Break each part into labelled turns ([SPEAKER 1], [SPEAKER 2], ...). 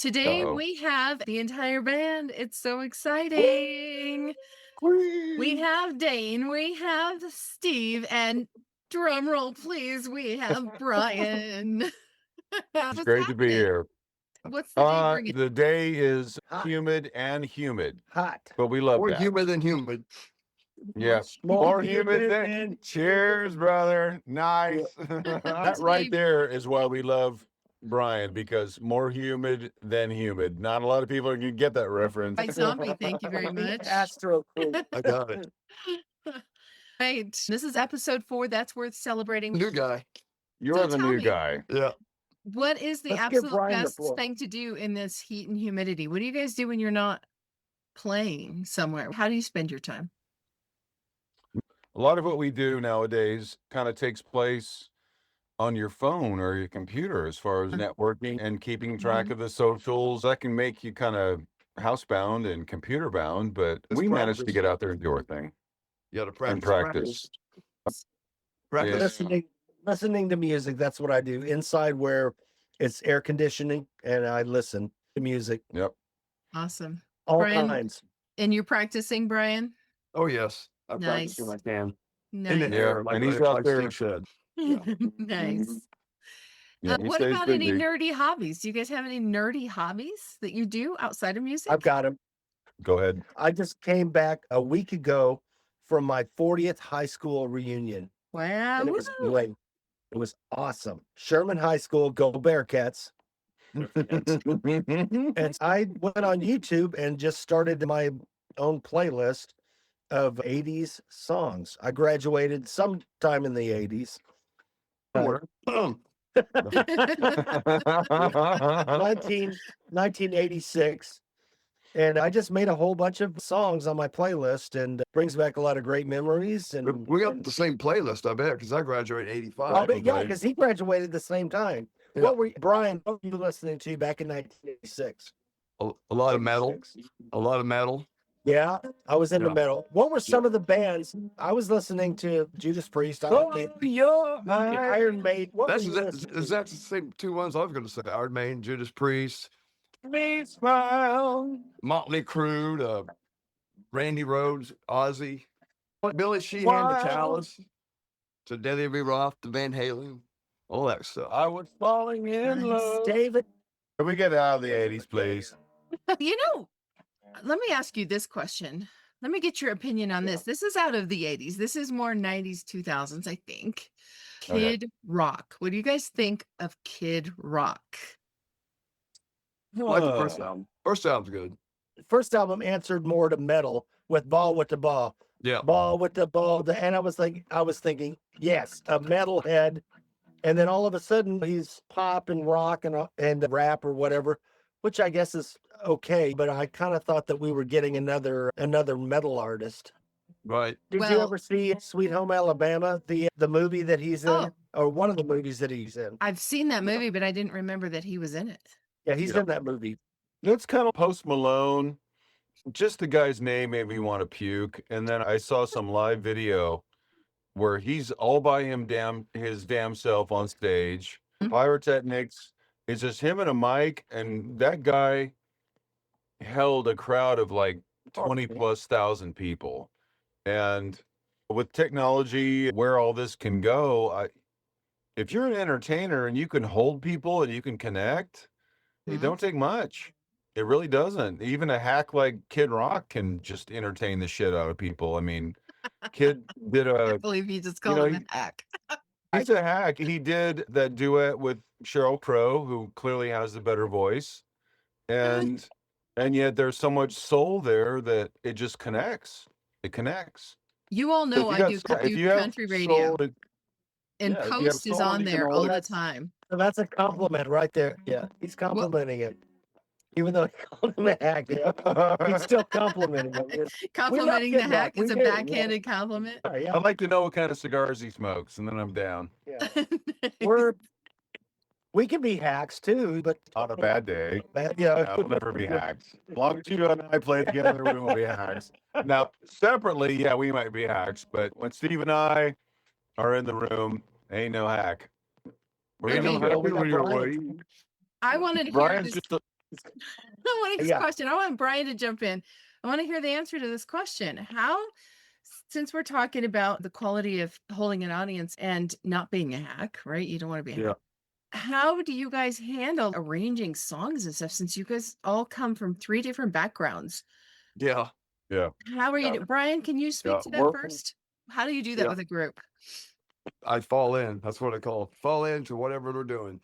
[SPEAKER 1] Today
[SPEAKER 2] Uh-oh.
[SPEAKER 1] we have the entire band. It's so exciting. We have Dane, we have Steve, and drum roll, please, we have Bryan.
[SPEAKER 2] It's great to be here.
[SPEAKER 1] What's the day bringing?
[SPEAKER 2] The day is
[SPEAKER 3] Hot.
[SPEAKER 2] humid and humid,
[SPEAKER 3] Hot.
[SPEAKER 2] but we love
[SPEAKER 4] More
[SPEAKER 2] that.
[SPEAKER 4] humid than humid.
[SPEAKER 2] Yes, more humid than. Cheers, brother. Nice. That right there is why we love Bryan, because more humid than humid. Not a lot of people can get that reference.
[SPEAKER 1] By Zombie, thank you very much.
[SPEAKER 3] Astro.
[SPEAKER 4] I got it.
[SPEAKER 1] Right. This is episode 4. That's worth celebrating.
[SPEAKER 4] New guy.
[SPEAKER 2] You're
[SPEAKER 1] So
[SPEAKER 2] the
[SPEAKER 1] tell
[SPEAKER 2] new
[SPEAKER 1] me.
[SPEAKER 2] guy.
[SPEAKER 4] Yeah.
[SPEAKER 1] What is the
[SPEAKER 3] Let's give
[SPEAKER 1] absolute
[SPEAKER 3] Bryan the
[SPEAKER 1] best
[SPEAKER 3] floor.
[SPEAKER 1] thing to do in this heat and humidity? What do you guys do when you're not playing somewhere? How do you spend your time?
[SPEAKER 2] A lot of what we do nowadays kind of takes place on your phone or your computer as far as networking and keeping track of the socials. That can make you kind of housebound and computer bound, but
[SPEAKER 4] It's
[SPEAKER 2] we managed to
[SPEAKER 4] practice.
[SPEAKER 2] get out there and do our thing
[SPEAKER 4] You got to
[SPEAKER 2] and
[SPEAKER 4] practice.
[SPEAKER 2] practice.
[SPEAKER 4] Practice.
[SPEAKER 2] Yes.
[SPEAKER 3] Listening to music. That's what I do inside where it's air conditioning, and I listen to music.
[SPEAKER 2] Yep.
[SPEAKER 1] Awesome.
[SPEAKER 3] All
[SPEAKER 1] Bryan?
[SPEAKER 3] kinds.
[SPEAKER 1] And you're practicing, Bryan?
[SPEAKER 4] Oh, yes. I
[SPEAKER 1] Nice.
[SPEAKER 4] practice when I can. In
[SPEAKER 1] Nice.
[SPEAKER 4] the air, like,
[SPEAKER 2] and he's
[SPEAKER 4] like
[SPEAKER 2] out there.
[SPEAKER 4] Steve said.
[SPEAKER 1] Nice.
[SPEAKER 2] Yeah, he
[SPEAKER 1] What
[SPEAKER 2] stays
[SPEAKER 1] about any
[SPEAKER 2] busy.
[SPEAKER 1] nerdy hobbies? Do you guys have any nerdy hobbies that you do outside of music?
[SPEAKER 3] I've got them.
[SPEAKER 2] Go ahead.
[SPEAKER 3] I just came back a week ago from my 40th high school reunion.
[SPEAKER 1] Wow.
[SPEAKER 3] And it was
[SPEAKER 1] woo.
[SPEAKER 3] great. It was awesome. Sherman High School, go Bearcats. And I went on YouTube and just started my own playlist of 80s songs. I graduated sometime in the 80s. 1986. And I just made a whole bunch of songs on my playlist, and brings back a lot of great memories. And
[SPEAKER 4] We got the same playlist, I bet, because I graduated in 85.
[SPEAKER 3] oh, but yeah,
[SPEAKER 2] okay.
[SPEAKER 3] because he graduated the same time.
[SPEAKER 4] Yeah.
[SPEAKER 3] What were Bryan? What were you listening to back in 1986?
[SPEAKER 4] A lot of metal.
[SPEAKER 3] 86?
[SPEAKER 4] A lot of metal.
[SPEAKER 3] Yeah, I was into
[SPEAKER 4] Yeah.
[SPEAKER 3] metal. What were some of the bands I was listening to? Judas Priest, Iron Maiden. What
[SPEAKER 4] That's
[SPEAKER 3] were you listening to?
[SPEAKER 4] the same two ones I was going to say. Iron Maiden, Judas Priest,
[SPEAKER 2] Please smile.
[SPEAKER 4] Motley Crue, Randy Rhoads, Ozzy, Billy Sheehan,
[SPEAKER 2] Wow.
[SPEAKER 4] the Chalice, to Debbie Lee Roth, the Van Halen, all that stuff.
[SPEAKER 2] I was falling in love.
[SPEAKER 3] David.
[SPEAKER 2] Can we get out of the 80s, please?
[SPEAKER 1] You know, let me ask you this question. Let me get your opinion on this. This is out of the 80s. This is more 90s, 2000s, I think.
[SPEAKER 2] Okay.
[SPEAKER 1] Kid Rock. What do you guys think of Kid Rock?
[SPEAKER 4] I like the first album. First album's good.
[SPEAKER 3] First album answered more to metal with Ball with the Ball.
[SPEAKER 4] Yeah.
[SPEAKER 3] Ball with the Ball. And I was thinking, yes, a metalhead. And then all of a sudden he's pop and rock and rap or whatever, which I guess is okay. But I kind of thought that we were getting another metal artist.
[SPEAKER 4] Right.
[SPEAKER 3] Did you
[SPEAKER 1] Well-
[SPEAKER 3] ever see Sweet Home Alabama, the movie that he's in,
[SPEAKER 1] Oh.
[SPEAKER 3] or one of the movies that he's in?
[SPEAKER 1] I've seen that movie, but I didn't remember that he was in it.
[SPEAKER 3] Yeah, he's
[SPEAKER 2] Yep.
[SPEAKER 3] in that movie.
[SPEAKER 2] It's kind of Post Malone. Just the guy's name made me want to puke. And then I saw some live video where he's all by his damn self on stage.
[SPEAKER 1] Mhm.
[SPEAKER 2] Pyrotechnics. It's just him and a mic, and that guy held a crowd of like 20 plus thousand people. And with technology, where all this can go, if you're an entertainer and you can hold people and you can connect, it
[SPEAKER 1] Mhm.
[SPEAKER 2] don't take much. It really doesn't. Even a hack like Kid Rock can just entertain the shit out of people. I mean, Kid did
[SPEAKER 1] I
[SPEAKER 2] a,
[SPEAKER 1] can't believe you just called
[SPEAKER 2] know,
[SPEAKER 1] him a hack.
[SPEAKER 2] he's a hack. He did that duet with Sheryl Crow, who clearly has the better voice. And yet there's so much soul there that it just connects. It connects.
[SPEAKER 1] You all
[SPEAKER 2] So
[SPEAKER 1] know
[SPEAKER 2] if you
[SPEAKER 1] I
[SPEAKER 2] got
[SPEAKER 1] do,
[SPEAKER 2] soul- if
[SPEAKER 1] do
[SPEAKER 2] you have
[SPEAKER 1] country radio,
[SPEAKER 2] soul to-
[SPEAKER 1] and
[SPEAKER 2] yeah, if you have
[SPEAKER 1] Post is
[SPEAKER 2] soul,
[SPEAKER 1] on
[SPEAKER 2] you can
[SPEAKER 1] there
[SPEAKER 2] hold
[SPEAKER 1] all
[SPEAKER 2] it.
[SPEAKER 1] the time.
[SPEAKER 3] So that's a compliment right there. Yeah, he's complimenting him. Even though he called him a hack, he's still complimenting him. Yes.
[SPEAKER 1] Complimenting the
[SPEAKER 3] Kid Rock.
[SPEAKER 1] hack is
[SPEAKER 3] We
[SPEAKER 1] a
[SPEAKER 3] do, yeah.
[SPEAKER 1] backhanded compliment.
[SPEAKER 3] Yeah,
[SPEAKER 2] I'd like to know what kind of cigars he smokes, and then I'm down.
[SPEAKER 3] yeah. We can be hacks too, but
[SPEAKER 2] On a bad day.
[SPEAKER 3] yeah,
[SPEAKER 2] We'll never be hacks. As long as you and I play together, we won't be hacks. Now, separately, yeah, we might be hacks, but when Steve and I are in the room, ain't no hack.
[SPEAKER 4] Ain't no
[SPEAKER 1] Okay.
[SPEAKER 4] happy when you're away.
[SPEAKER 1] I wanted to hear
[SPEAKER 2] Brian's
[SPEAKER 1] this.
[SPEAKER 2] just a,
[SPEAKER 1] I want
[SPEAKER 3] Yeah.
[SPEAKER 1] question. I want Bryan to jump in. I want to hear the answer to this question. How, since we're talking about the quality of holding an audience and not being a hack, right? You don't want to be a hack. How do you guys handle arranging songs and stuff since you guys all come from 3 different backgrounds?
[SPEAKER 4] Yeah.
[SPEAKER 2] Yeah.
[SPEAKER 1] How are you Bryan, can you speak to that
[SPEAKER 4] working-
[SPEAKER 1] first? How do you do that
[SPEAKER 4] Yeah.
[SPEAKER 1] with a group?
[SPEAKER 4] I fall in. That's what I call it. Fall into whatever they're doing.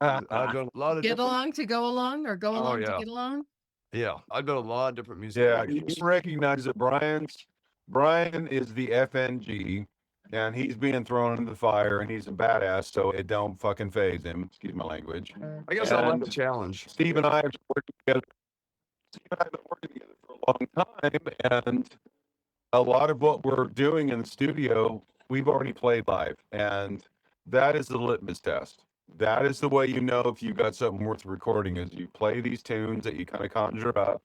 [SPEAKER 4] I've done a lot of
[SPEAKER 1] Get
[SPEAKER 4] different.
[SPEAKER 1] along to go along or go along to
[SPEAKER 4] yeah.
[SPEAKER 1] get along?
[SPEAKER 4] Yeah, I've done a lot of different music.
[SPEAKER 2] Yeah, you
[SPEAKER 4] videos.
[SPEAKER 2] recognize that Bryan is the FNG, and he's being thrown into the fire, and he's a badass, so it don't fucking phase him. Excuse my language.
[SPEAKER 4] I guess I like
[SPEAKER 2] And
[SPEAKER 4] the challenge.
[SPEAKER 2] Steve and I have worked together. Steve and I have been working together for a long time, and a lot of what we're doing in the studio, we've already played live, and that is the litmus test. That is the way you know if you got something worth recording is you play these tunes that you kind of conjure up,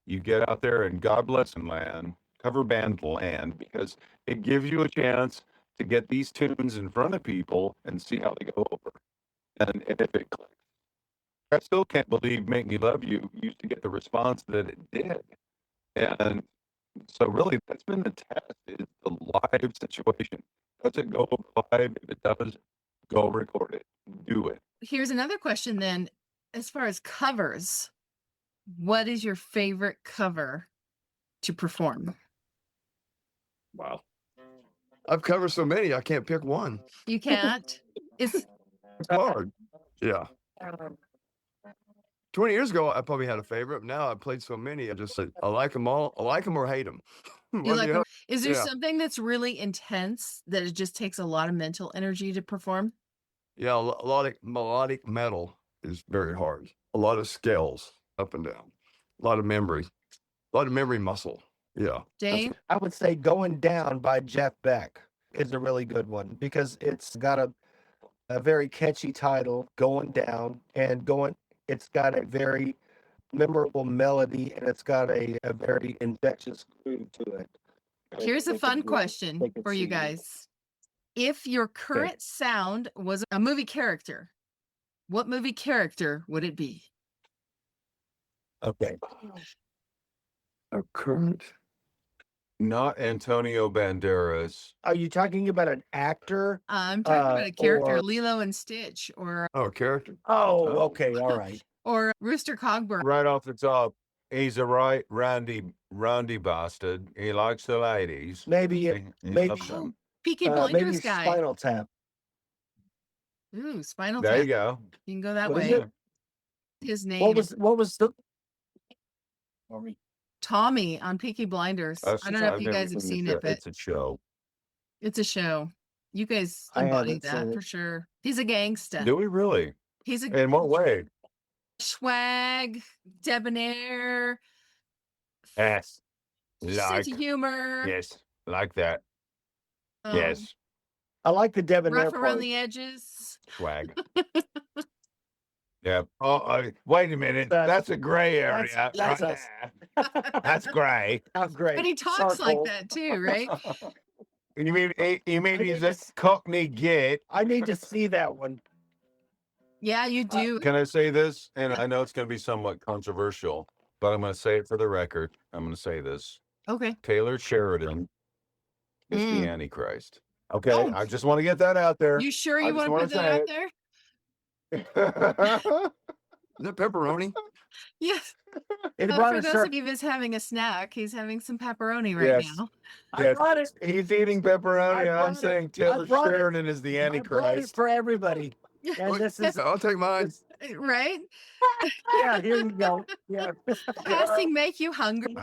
[SPEAKER 2] you get out there and God bless them land, cover band land, because it gives you a chance to get these tunes in front of people and see how they go over. And if it clicks. I still can't believe Make Me Love You used to get the response that it did. And so really that's been the test is the live situation. Does it go live? If it does, go record it. Do it.
[SPEAKER 1] Here's another question then. As far as covers, what is your favorite cover to perform?
[SPEAKER 4] Wow. I've covered so many, I can't pick one.
[SPEAKER 1] You can't. It's
[SPEAKER 4] It's hard. Yeah. 20 years ago, I probably had a favorite. Now I've played so many. I like them all. I like them or hate them.
[SPEAKER 1] you like them. Is there
[SPEAKER 4] Yeah.
[SPEAKER 1] something that's really intense that it just takes a lot of mental energy to perform?
[SPEAKER 4] Yeah, a lot of melodic metal is very hard. A lot of scales up and down. A lot of memory muscle. Yeah.
[SPEAKER 1] Dane?
[SPEAKER 3] I would say Going Down by Jeff Beck is a really good one because it's got a very catchy title, Going Down, and it's got a very memorable melody and it's got a very infectious groove to it.
[SPEAKER 1] Here's a fun question for you guys. If your current sound was a movie character, what movie character would it be?
[SPEAKER 3] Okay.
[SPEAKER 4] A current.
[SPEAKER 2] Not Antonio Banderas.
[SPEAKER 3] Are you talking about an actor?
[SPEAKER 1] I'm talking about a character,
[SPEAKER 3] or-
[SPEAKER 1] Lilo and Stitch, or
[SPEAKER 4] Character.
[SPEAKER 3] Oh, okay, all right.
[SPEAKER 1] Rooster Cogburn.
[SPEAKER 2] Right off the top, he's a right roundy bastard. He likes the ladies.
[SPEAKER 3] Maybe
[SPEAKER 2] He
[SPEAKER 3] maybe-
[SPEAKER 2] loves them.
[SPEAKER 1] Peaky
[SPEAKER 3] maybe
[SPEAKER 1] Blinders guy.
[SPEAKER 3] Spinal Tap.
[SPEAKER 1] Ooh, Spinal
[SPEAKER 2] There
[SPEAKER 1] Tap.
[SPEAKER 2] you go.
[SPEAKER 1] You can go that
[SPEAKER 3] What is
[SPEAKER 1] way.
[SPEAKER 3] it?
[SPEAKER 1] His name
[SPEAKER 3] What was the
[SPEAKER 1] Tommy on Peaky Blinders. I don't know if
[SPEAKER 2] I've
[SPEAKER 1] you
[SPEAKER 2] never
[SPEAKER 1] guys have
[SPEAKER 2] the
[SPEAKER 1] seen
[SPEAKER 2] show.
[SPEAKER 1] it, but
[SPEAKER 2] It's a show.
[SPEAKER 1] it's a show. You guys
[SPEAKER 3] I
[SPEAKER 1] embody
[SPEAKER 3] haven't seen
[SPEAKER 1] that
[SPEAKER 3] it.
[SPEAKER 1] for sure. He's a gangsta.
[SPEAKER 2] Do we really?
[SPEAKER 1] He's a
[SPEAKER 2] In what way?
[SPEAKER 1] swag, debonair,
[SPEAKER 2] Yes.
[SPEAKER 1] sense of humor.
[SPEAKER 2] Yes. Like that.
[SPEAKER 1] um,
[SPEAKER 2] Yes.
[SPEAKER 3] I like the debonair
[SPEAKER 1] rough around
[SPEAKER 3] part.
[SPEAKER 1] the edges.
[SPEAKER 2] Swag. Yeah. Oh, wait a minute. That's a gray area.
[SPEAKER 3] that's
[SPEAKER 2] right
[SPEAKER 3] us.
[SPEAKER 2] there. That's gray.
[SPEAKER 3] Sounds great.
[SPEAKER 1] But he talks like
[SPEAKER 3] Charcoal.
[SPEAKER 1] that too, right?
[SPEAKER 2] You mean he's a Cockney git?
[SPEAKER 3] I need to see that one.
[SPEAKER 1] Yeah, you do.
[SPEAKER 2] Can I say this? And I know it's going to be somewhat controversial, but I'm going to say it for the record. I'm going to say this.
[SPEAKER 1] Okay.
[SPEAKER 2] Taylor Sheridan is
[SPEAKER 1] Mm.
[SPEAKER 2] the Antichrist. Okay,
[SPEAKER 1] Oh.
[SPEAKER 2] I just want to get that out there.
[SPEAKER 1] You sure
[SPEAKER 2] I
[SPEAKER 1] you
[SPEAKER 2] just
[SPEAKER 1] want to
[SPEAKER 2] wanna
[SPEAKER 1] put that
[SPEAKER 2] say
[SPEAKER 1] out
[SPEAKER 2] it.
[SPEAKER 1] there?
[SPEAKER 4] Is that pepperoni?
[SPEAKER 1] Yes.
[SPEAKER 3] It
[SPEAKER 1] For
[SPEAKER 3] brought a
[SPEAKER 1] those
[SPEAKER 3] shirt.
[SPEAKER 1] of you who's having a snack, he's having some pepperoni right
[SPEAKER 2] Yes.
[SPEAKER 1] now.
[SPEAKER 3] I
[SPEAKER 2] Yes.
[SPEAKER 3] brought it.
[SPEAKER 2] He's eating pepperoni.
[SPEAKER 3] I
[SPEAKER 2] I'm
[SPEAKER 3] brought it.
[SPEAKER 2] saying
[SPEAKER 3] I
[SPEAKER 2] Taylor
[SPEAKER 3] brought it.
[SPEAKER 2] Sheridan is the
[SPEAKER 3] I brought it
[SPEAKER 2] Antichrist.
[SPEAKER 3] for everybody. And this is
[SPEAKER 4] I'll take mine.
[SPEAKER 1] Right?
[SPEAKER 3] yeah. Here you go. Yeah.
[SPEAKER 1] Passing make you hungry.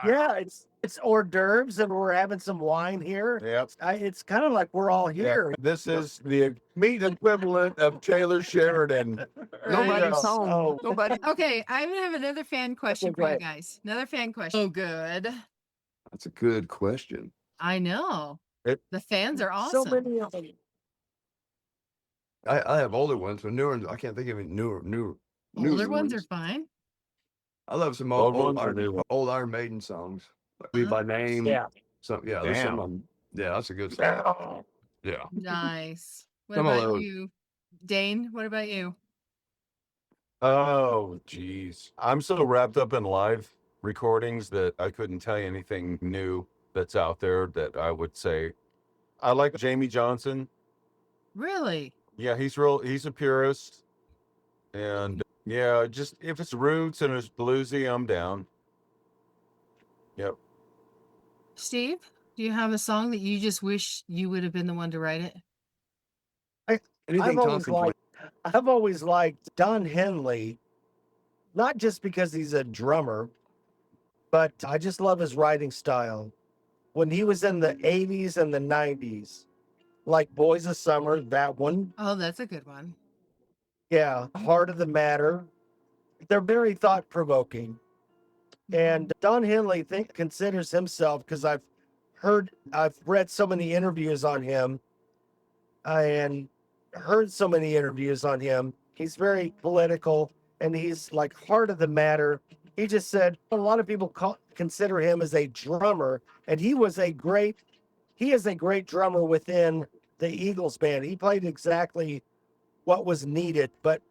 [SPEAKER 3] Yeah. It's hors d'oeuvres, and we're having some wine here.
[SPEAKER 2] Yep.
[SPEAKER 3] It's kind of like we're all
[SPEAKER 2] Yeah.
[SPEAKER 3] here.
[SPEAKER 2] This is the meat equivalent of Taylor Sheridan.
[SPEAKER 4] Nobody's
[SPEAKER 3] Yes.
[SPEAKER 4] home.
[SPEAKER 3] Oh.
[SPEAKER 4] Nobody.
[SPEAKER 1] Okay, I have another fan question
[SPEAKER 3] Okay,
[SPEAKER 1] for
[SPEAKER 3] go
[SPEAKER 1] you
[SPEAKER 3] ahead.
[SPEAKER 1] guys. Another fan question. Oh, good.
[SPEAKER 4] That's a good question.
[SPEAKER 1] I know.
[SPEAKER 2] It-
[SPEAKER 1] The fans are
[SPEAKER 3] So
[SPEAKER 1] awesome.
[SPEAKER 3] many of them.
[SPEAKER 4] I have older ones, but newer ones, I can't think of any newer.
[SPEAKER 1] Older ones are fine.
[SPEAKER 4] I love some
[SPEAKER 2] Old
[SPEAKER 4] old,
[SPEAKER 2] ones or new ones?
[SPEAKER 4] old Iron Maiden songs. Like Lead by Name.
[SPEAKER 3] Yeah.
[SPEAKER 4] Some, yeah, there's some
[SPEAKER 2] Damn.
[SPEAKER 4] of 'em. Yeah, that's a good song. Yeah.
[SPEAKER 1] Nice. What
[SPEAKER 4] Some of
[SPEAKER 1] about
[SPEAKER 4] those.
[SPEAKER 1] you, Dane? What about you?
[SPEAKER 2] Oh, geez. I'm so wrapped up in live recordings that I couldn't tell you anything new that's out there that I would say. I like Jamie Johnson.
[SPEAKER 1] Really?
[SPEAKER 2] Yeah, he's a purist. And yeah, just if it's roots and it's bluesy, I'm down. Yep.
[SPEAKER 1] Steve, do you have a song that you just wish you would have been the one to write it?
[SPEAKER 4] Anything
[SPEAKER 3] I've always liked Don Henley, not just because he's a drummer, but I just love his writing style. When he was in the 80s and the 90s, like Boys of Summer, that one.
[SPEAKER 1] Oh, that's a good one.
[SPEAKER 3] Yeah, Heart of the Matter. They're very thought provoking. And Don Henley considers himself, because I've read so many interviews on him and heard so many interviews on him. He's very political and he's like heart of the matter. He just said a lot of people consider him as a drummer, and he is a great drummer within the Eagles band. He played exactly what was needed, but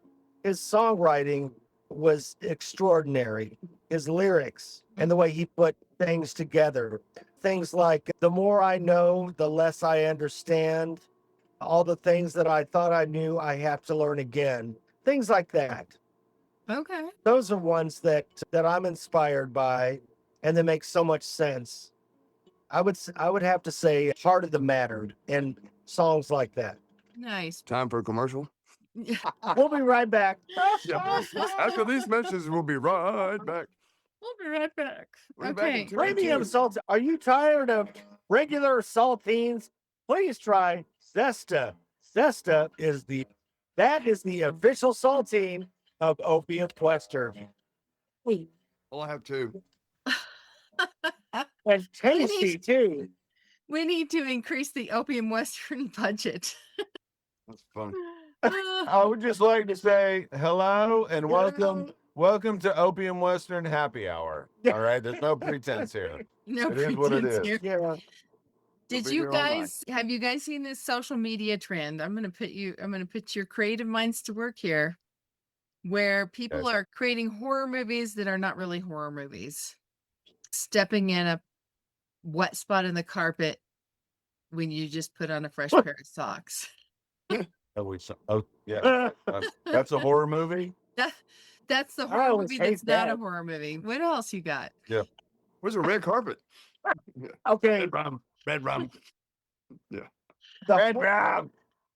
[SPEAKER 3] his songwriting was extraordinary. His lyrics and the way he put things together. Things like, the more I know, the less I understand. All the things that I thought I knew, I have to learn again. Things like that.
[SPEAKER 1] Okay.
[SPEAKER 3] Those are ones that I'm inspired by, and they make so much sense. I would have to say Heart of the Matter and songs like that.
[SPEAKER 1] Nice.
[SPEAKER 4] Time for a commercial.
[SPEAKER 3] We'll be right back.
[SPEAKER 4] Yeah. After these messages, we'll be right back.
[SPEAKER 1] We'll be right back.
[SPEAKER 4] We'll be back in
[SPEAKER 1] Okay.
[SPEAKER 4] 2
[SPEAKER 3] Premium
[SPEAKER 4] minutes.
[SPEAKER 3] salt. Are you tired of regular saltines? Please try Zesta. Zesta is the official saltine of Opium Western.
[SPEAKER 4] Well, I have two.
[SPEAKER 3] And tasty too.
[SPEAKER 1] We need to increase the Opium Western budget.
[SPEAKER 4] That's fun.
[SPEAKER 2] I would just like to say hello and welcome to Opium Western Happy Hour. All right, there's no pretense here.
[SPEAKER 1] No
[SPEAKER 2] It is what it
[SPEAKER 1] pretense
[SPEAKER 2] is.
[SPEAKER 1] here.
[SPEAKER 3] Yeah.
[SPEAKER 1] Did
[SPEAKER 4] be
[SPEAKER 1] you
[SPEAKER 4] here all night.
[SPEAKER 1] guys have you guys seen this social media trend? I'm gonna put your creative minds to work here, where people
[SPEAKER 2] Yes.
[SPEAKER 1] are creating horror movies that are not really horror movies. Stepping in a wet spot in the carpet when you just put on a fresh pair of socks.
[SPEAKER 2] Oh, yeah. That's a horror movie.
[SPEAKER 1] That's the
[SPEAKER 3] I
[SPEAKER 1] horror
[SPEAKER 3] always
[SPEAKER 1] movie that's
[SPEAKER 3] hate
[SPEAKER 1] not a
[SPEAKER 3] that.
[SPEAKER 1] horror movie. What else you got?
[SPEAKER 4] Where's the red carpet?
[SPEAKER 3] Okay.
[SPEAKER 4] Red rum.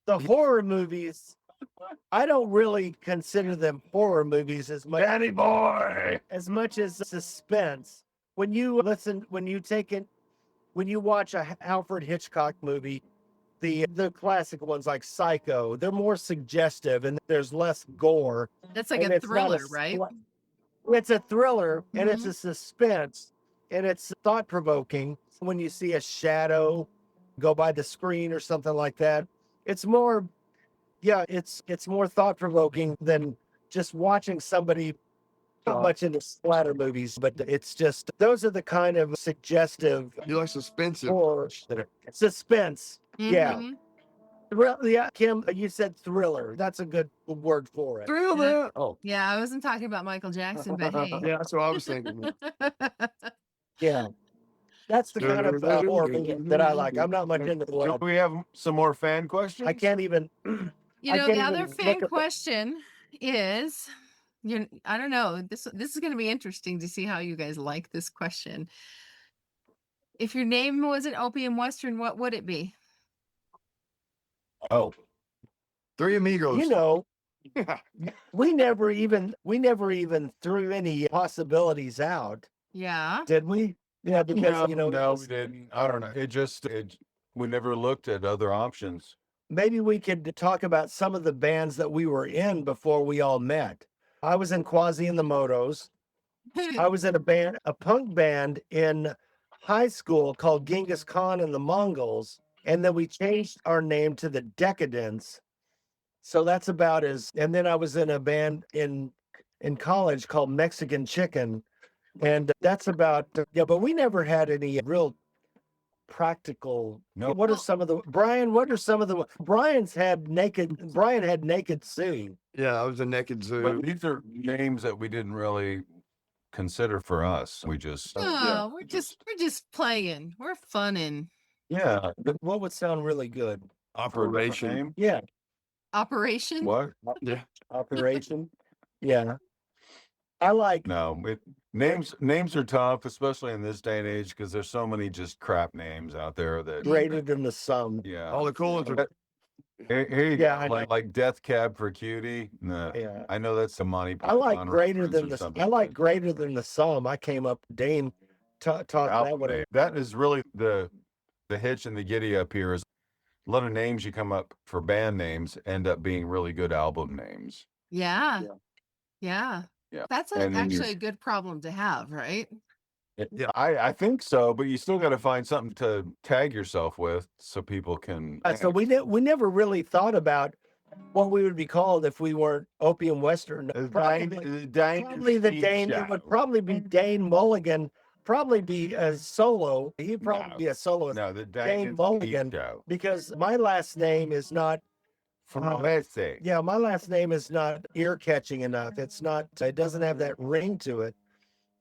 [SPEAKER 3] The horror movies, I don't really consider them horror movies as much as suspense. When you watch a Alfred Hitchcock movie, the classic ones like Psycho, they're more suggestive and there's less gore.
[SPEAKER 1] That's like
[SPEAKER 3] and
[SPEAKER 1] a
[SPEAKER 3] it's not
[SPEAKER 1] thriller, right?
[SPEAKER 3] It's a thriller and it's
[SPEAKER 1] Mhm.
[SPEAKER 3] a suspense and it's thought provoking. When you see a shadow go by the screen or something like that, it's more, it's more thought provoking than just watching somebody. Not much into splatter movies, but it's just those are the kind of suggestive
[SPEAKER 4] You like suspensive.
[SPEAKER 3] horror suspense. Yeah.
[SPEAKER 1] Mhm.
[SPEAKER 3] Yeah, Kim, you said thriller. That's a good word for it.
[SPEAKER 4] Thrill
[SPEAKER 1] Yeah.
[SPEAKER 4] that. Oh,
[SPEAKER 1] Yeah, I wasn't talking about Michael Jackson, but hey.
[SPEAKER 4] yeah, that's what I was thinking.
[SPEAKER 3] Yeah. That's the kind of horror movie that I like. I'm not much into
[SPEAKER 2] Do
[SPEAKER 3] blood.
[SPEAKER 2] we have some more fan questions?
[SPEAKER 3] I can't even.
[SPEAKER 1] You
[SPEAKER 3] I
[SPEAKER 1] know,
[SPEAKER 3] can't
[SPEAKER 1] the other
[SPEAKER 3] even
[SPEAKER 1] fan
[SPEAKER 3] look at
[SPEAKER 1] question is, I don't know. This is going to be interesting to see how you guys like this question. If your name was an Opium Western, what would it be?
[SPEAKER 2] Oh,
[SPEAKER 4] Three amigos.
[SPEAKER 3] You know, we never even threw any possibilities out,
[SPEAKER 1] Yeah.
[SPEAKER 3] did we? Yeah, because
[SPEAKER 2] no, we didn't. I don't know. We never looked at other options.
[SPEAKER 3] maybe we could talk about some of the bands that we were in before we all met. I was in Quasi and the Motos. I was in a punk band in high school called Genghis Khan and the Mongols, and then we changed our name to the Decadents. So that's about and then I was in a band in college called Mexican Chicken, and that's about, but we never had any real practical.
[SPEAKER 2] No.
[SPEAKER 3] What are some of the Brian? What are some of the Brian had naked Sue.
[SPEAKER 4] Yeah, I was a naked
[SPEAKER 2] But
[SPEAKER 4] zoo.
[SPEAKER 2] these are names that we didn't really consider for us. We just,
[SPEAKER 1] Oh, we're just playing. We're funning.
[SPEAKER 2] yeah.
[SPEAKER 3] What would sound really good?
[SPEAKER 2] For a different
[SPEAKER 4] Operation.
[SPEAKER 2] name?
[SPEAKER 3] Yeah,
[SPEAKER 1] Operation.
[SPEAKER 2] What?
[SPEAKER 4] Yeah.
[SPEAKER 3] Operation. Yeah, I like.
[SPEAKER 2] No, names are tough, especially in this day and age, because there's so many just crap names out there that,
[SPEAKER 3] Greater than the sum.
[SPEAKER 2] yeah.
[SPEAKER 4] All the cool ones are.
[SPEAKER 2] Here you
[SPEAKER 3] Yeah,
[SPEAKER 2] go.
[SPEAKER 3] I know.
[SPEAKER 2] Like Death Cab for Cutie. No,
[SPEAKER 3] Yeah.
[SPEAKER 2] I know that's a Monty
[SPEAKER 3] I like
[SPEAKER 2] Python
[SPEAKER 3] greater
[SPEAKER 2] reference
[SPEAKER 3] than
[SPEAKER 2] or
[SPEAKER 3] the.
[SPEAKER 2] something,
[SPEAKER 3] I like
[SPEAKER 2] but
[SPEAKER 3] greater than the sum. I came up. Dane taught that
[SPEAKER 2] album
[SPEAKER 3] one.
[SPEAKER 2] name. That is really the hitch and the giddy up here is a lot of names you come up for band names end up being really good album names.
[SPEAKER 1] Yeah. Yeah.
[SPEAKER 2] Yeah.
[SPEAKER 1] That's
[SPEAKER 2] And then
[SPEAKER 1] actually a good problem to have, right?
[SPEAKER 4] Yeah.
[SPEAKER 2] I think so, but you still got to find something to tag yourself with so people can.
[SPEAKER 3] So we never really thought about what we would be called if we weren't Opium Western. Probably the Dane. It would probably be Dane Mulligan. Probably be a solo. He'd probably be a soloist.
[SPEAKER 2] No, the
[SPEAKER 3] Dane Mulligan,
[SPEAKER 2] show.
[SPEAKER 3] because my last name is not.
[SPEAKER 2] Let's see.
[SPEAKER 3] Yeah, my last name is not ear catching enough. It's not. It doesn't have that ring to it.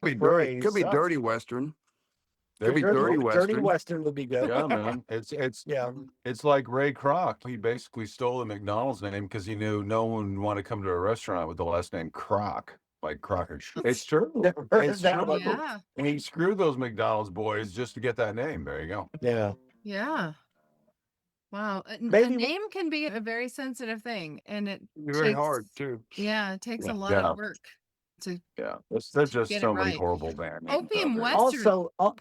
[SPEAKER 4] Could be dirty. Could be
[SPEAKER 3] Phrase.
[SPEAKER 4] dirty Western.
[SPEAKER 2] There
[SPEAKER 4] Could be
[SPEAKER 2] you go.
[SPEAKER 4] dirty
[SPEAKER 3] Dirty
[SPEAKER 4] Western.
[SPEAKER 3] Western would be good.
[SPEAKER 2] Yeah, man. It's
[SPEAKER 3] Yeah.
[SPEAKER 2] It's like Ray Kroc. He basically stole the McDonald's name because he knew no one would want to come to a restaurant with the last name Kroc, like Crocker. It's true.
[SPEAKER 3] Never heard
[SPEAKER 2] It's
[SPEAKER 3] that
[SPEAKER 2] true.
[SPEAKER 3] one.
[SPEAKER 1] Yeah.
[SPEAKER 2] And he screwed those McDonald's boys just to get that name. There you go.
[SPEAKER 3] Yeah.
[SPEAKER 1] Yeah. Wow. A
[SPEAKER 3] Maybe-
[SPEAKER 1] name can be a very sensitive thing, and it
[SPEAKER 4] Very
[SPEAKER 1] takes,
[SPEAKER 4] hard too.
[SPEAKER 1] Yeah, it takes a lot
[SPEAKER 2] Yeah.
[SPEAKER 1] of work to.
[SPEAKER 2] Yeah. There's just
[SPEAKER 1] Get it
[SPEAKER 2] so many
[SPEAKER 1] right.
[SPEAKER 2] horrible band names.
[SPEAKER 1] Opium
[SPEAKER 2] out there.
[SPEAKER 1] Western.
[SPEAKER 3] Also,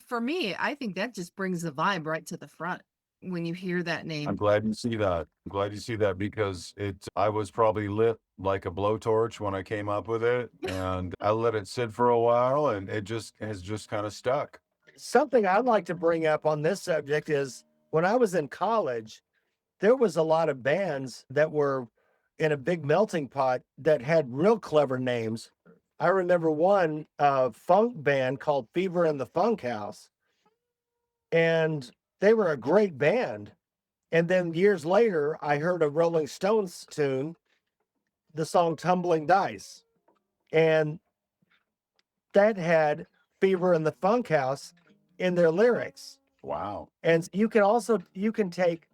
[SPEAKER 1] For me, I think that just brings the vibe right to the front when you hear that
[SPEAKER 2] I'm
[SPEAKER 1] name.
[SPEAKER 2] glad you see that. I'm glad you see that because I was probably lit like a blowtorch when I came up with it, and I let it sit for a while, and it just has just kind of stuck.
[SPEAKER 3] something I'd like to bring up on this subject is when I was in college, there was a lot of bands that were in a big melting pot that had real clever names. I remember one funk band called Fever in the Funk House, and they were a great band. And then years later, I heard a Rolling Stones tune, the song Tumbling Dice, and that had Fever in the Funk House in their lyrics.
[SPEAKER 2] Wow.
[SPEAKER 3] And you can take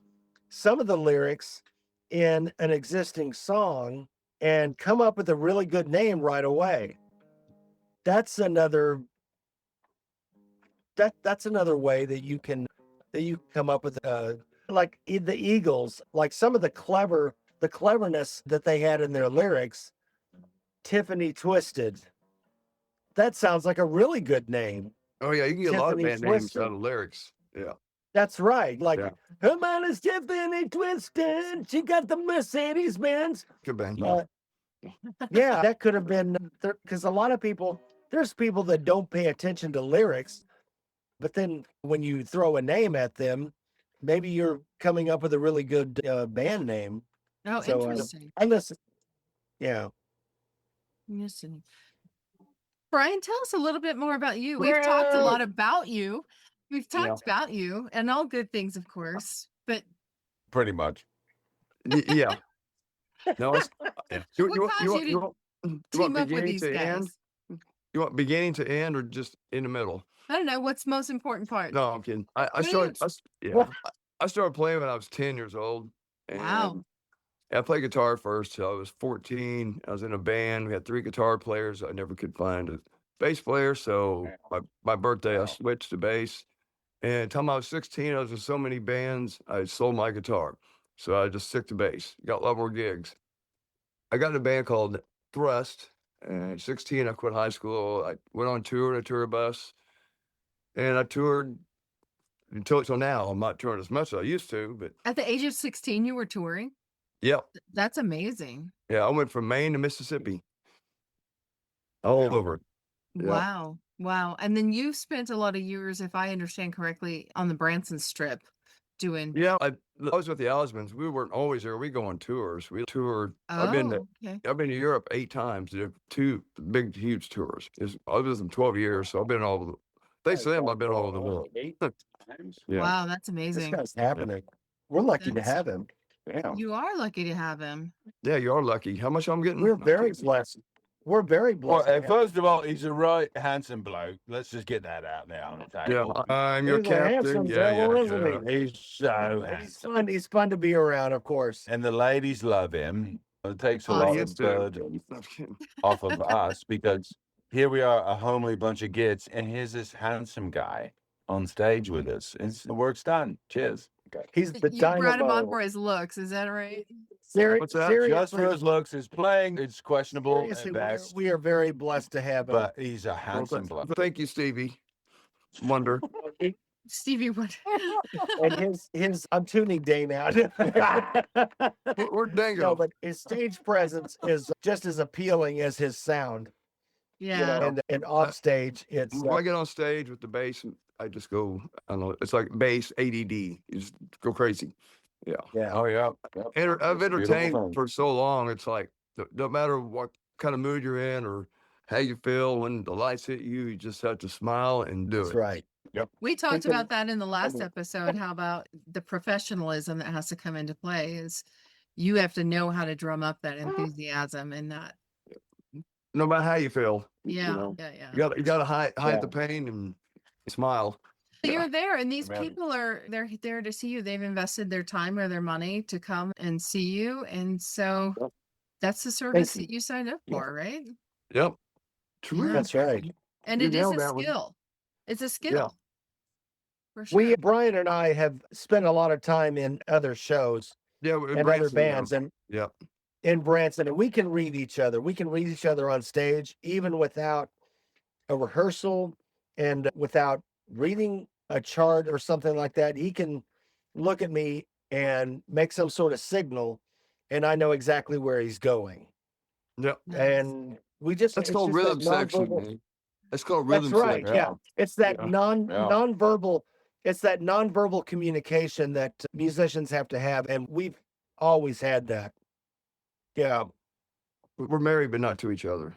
[SPEAKER 3] some of the lyrics in an existing song and come up with a really good name right away. That's another way that you can come up with like the Eagles, like some of the cleverness that they had in their lyrics. Tiffany Twisted. That sounds like a really good name.
[SPEAKER 4] Oh yeah, you can get a lot of
[SPEAKER 3] Tiffany
[SPEAKER 4] band names
[SPEAKER 3] Twisted.
[SPEAKER 4] out of lyrics. Yeah.
[SPEAKER 3] That's right. Like
[SPEAKER 4] Yeah.
[SPEAKER 3] her man is Tiffany Twisted. She got the Mercedes Benz.
[SPEAKER 4] Good band.
[SPEAKER 3] Yeah, that could have been because a lot of people, there's people that don't pay attention to lyrics, but then when you throw a name at them, maybe you're coming up with a really good band name.
[SPEAKER 1] Oh,
[SPEAKER 3] So,
[SPEAKER 1] interesting.
[SPEAKER 3] I listen. Yeah.
[SPEAKER 1] Interesting. Bryan, tell us a little bit more about you. We've talked a lot about you. We've talked about you and all good things, of course. But
[SPEAKER 2] Pretty much.
[SPEAKER 4] Yeah. No, it's, yeah.
[SPEAKER 1] What caused you to
[SPEAKER 4] you want
[SPEAKER 1] team up with
[SPEAKER 4] beginning
[SPEAKER 1] these
[SPEAKER 4] to
[SPEAKER 1] guys.
[SPEAKER 4] end? You want beginning to end or just in the middle?
[SPEAKER 1] I don't know what's the most important part.
[SPEAKER 4] No, I'm kidding. I
[SPEAKER 1] What
[SPEAKER 4] started.
[SPEAKER 1] is-
[SPEAKER 4] I, s- yeah,
[SPEAKER 3] What?
[SPEAKER 4] I started playing when I was 10 years old.
[SPEAKER 1] Wow.
[SPEAKER 4] And I played guitar first till I was 14. I was in a band. We had 3 guitar players. I never could find a bass player. So my birthday, I switched to bass. And until I was 16, I was in so many bands, I sold my guitar. So I just stick to bass. Got a lot more gigs. I got in a band called Thrust. And at 16, I quit high school. I went on tour in a tour bus. And I toured until now. I'm not touring as much as I used to, but
[SPEAKER 1] At the age of 16, you were touring.
[SPEAKER 4] yeah.
[SPEAKER 1] That's amazing.
[SPEAKER 4] Yeah, I went from Maine to Mississippi. All over it. Yeah.
[SPEAKER 1] Wow. Wow. And then you spent a lot of years, if I understand correctly, on the Branson Strip doing.
[SPEAKER 4] Yeah, I was with the Osmonds. We weren't always there. We go on tours. We toured. I've been to
[SPEAKER 1] Okay.
[SPEAKER 4] Europe 8 times. Did 2 big, huge tours. I was with them 12 years, so I've been all They say I've been all over the world.
[SPEAKER 3] 8 times.
[SPEAKER 4] Yeah.
[SPEAKER 1] Wow, that's
[SPEAKER 3] This
[SPEAKER 1] amazing.
[SPEAKER 3] guy's happening. We're lucky to
[SPEAKER 1] That's-
[SPEAKER 3] have him.
[SPEAKER 1] You are lucky to have him.
[SPEAKER 4] Yeah, you are lucky. How much I'm getting?
[SPEAKER 3] We're very blessed. We're very
[SPEAKER 2] Well,
[SPEAKER 3] blessed. to have him.
[SPEAKER 2] first of all, he's a right handsome bloke. Let's just get that out now on the
[SPEAKER 4] Yeah,
[SPEAKER 2] table.
[SPEAKER 4] I'm your
[SPEAKER 3] He's a
[SPEAKER 4] captain.
[SPEAKER 3] handsome
[SPEAKER 4] Yeah,
[SPEAKER 3] devil,
[SPEAKER 4] yeah,
[SPEAKER 3] isn't
[SPEAKER 4] yeah.
[SPEAKER 2] He's so
[SPEAKER 3] He's
[SPEAKER 2] handsome.
[SPEAKER 3] fun. He's fun to be around, of course.
[SPEAKER 2] And the ladies love him. It takes a
[SPEAKER 1] Oh,
[SPEAKER 2] lot
[SPEAKER 4] He
[SPEAKER 2] of
[SPEAKER 4] is too.
[SPEAKER 2] burden
[SPEAKER 4] I'm kidding.
[SPEAKER 2] off of us because here we are, a homely bunch of gits, and here's this handsome guy on stage with us. The work's done. Cheers.
[SPEAKER 3] He's the
[SPEAKER 1] You brought him on
[SPEAKER 3] dynamo.
[SPEAKER 1] for his looks, is that right?
[SPEAKER 4] What's that?
[SPEAKER 2] Just for his looks, his playing, it's questionable
[SPEAKER 3] Seriously,
[SPEAKER 2] at best,
[SPEAKER 3] we are very blessed to have him.
[SPEAKER 2] but he's a
[SPEAKER 4] Well,
[SPEAKER 2] handsome bloke.
[SPEAKER 4] thank you, Stevie. Wonder.
[SPEAKER 1] Stevie Wonder.
[SPEAKER 3] And his I'm tuning Dane out.
[SPEAKER 4] We're Dango.
[SPEAKER 3] No, but his stage presence is just as appealing as his sound.
[SPEAKER 1] Yeah.
[SPEAKER 3] And off stage, it's
[SPEAKER 4] When I get on stage with the bass, I just go, I don't know, it's like bass ADD. You just go crazy. Yeah.
[SPEAKER 3] yeah.
[SPEAKER 2] Oh, yeah.
[SPEAKER 4] I've entertained
[SPEAKER 2] thing.
[SPEAKER 4] for so long. It's like, no matter what kind of mood you're in or how you feel when the lights hit you, you just have to smile and do
[SPEAKER 3] That's
[SPEAKER 4] it.
[SPEAKER 3] right.
[SPEAKER 1] We talked
[SPEAKER 3] can-
[SPEAKER 1] about that in the last episode, how about the professionalism that has to come into play is you have to know how to drum up that enthusiasm and that.
[SPEAKER 4] No matter how you feel.
[SPEAKER 1] Yeah.
[SPEAKER 4] know,
[SPEAKER 1] Yeah.
[SPEAKER 4] You gotta hide
[SPEAKER 3] Yeah.
[SPEAKER 4] the pain and smile.
[SPEAKER 1] You're there and these
[SPEAKER 2] Amen.
[SPEAKER 1] people they're there to see you. They've invested their time or their money to come and see you. And so
[SPEAKER 4] Yep.
[SPEAKER 1] that's the service
[SPEAKER 3] you.
[SPEAKER 1] that you signed up
[SPEAKER 3] Yeah.
[SPEAKER 1] for, right?
[SPEAKER 4] Yep. True.
[SPEAKER 1] Yeah.
[SPEAKER 3] That's right.
[SPEAKER 1] And
[SPEAKER 4] You
[SPEAKER 1] it is
[SPEAKER 4] nailed
[SPEAKER 1] a
[SPEAKER 4] that one.
[SPEAKER 1] skill. It's a skill. For sure.
[SPEAKER 3] We Brian and I have spent a lot of time in other shows
[SPEAKER 4] Yeah.
[SPEAKER 3] and other bands and
[SPEAKER 4] Yep.
[SPEAKER 3] in Branson, and we can read each other. We can read each other on stage, even without a rehearsal and without reading a chart or something like that. He can look at me and make some sort of signal, and I know exactly where he's going.
[SPEAKER 4] Yep.
[SPEAKER 1] Nice.
[SPEAKER 3] And we just
[SPEAKER 4] That's
[SPEAKER 3] it's
[SPEAKER 4] called
[SPEAKER 3] just that
[SPEAKER 4] rhythm section,
[SPEAKER 3] nonverbal-
[SPEAKER 4] man. That's called
[SPEAKER 3] That's
[SPEAKER 4] rhythm
[SPEAKER 3] right.
[SPEAKER 4] section.
[SPEAKER 3] Yeah. It's that
[SPEAKER 4] Yeah.
[SPEAKER 3] nonverbal. It's that nonverbal communication that musicians have to have, and we've always had that. Yeah.
[SPEAKER 4] We're married, but not to each other.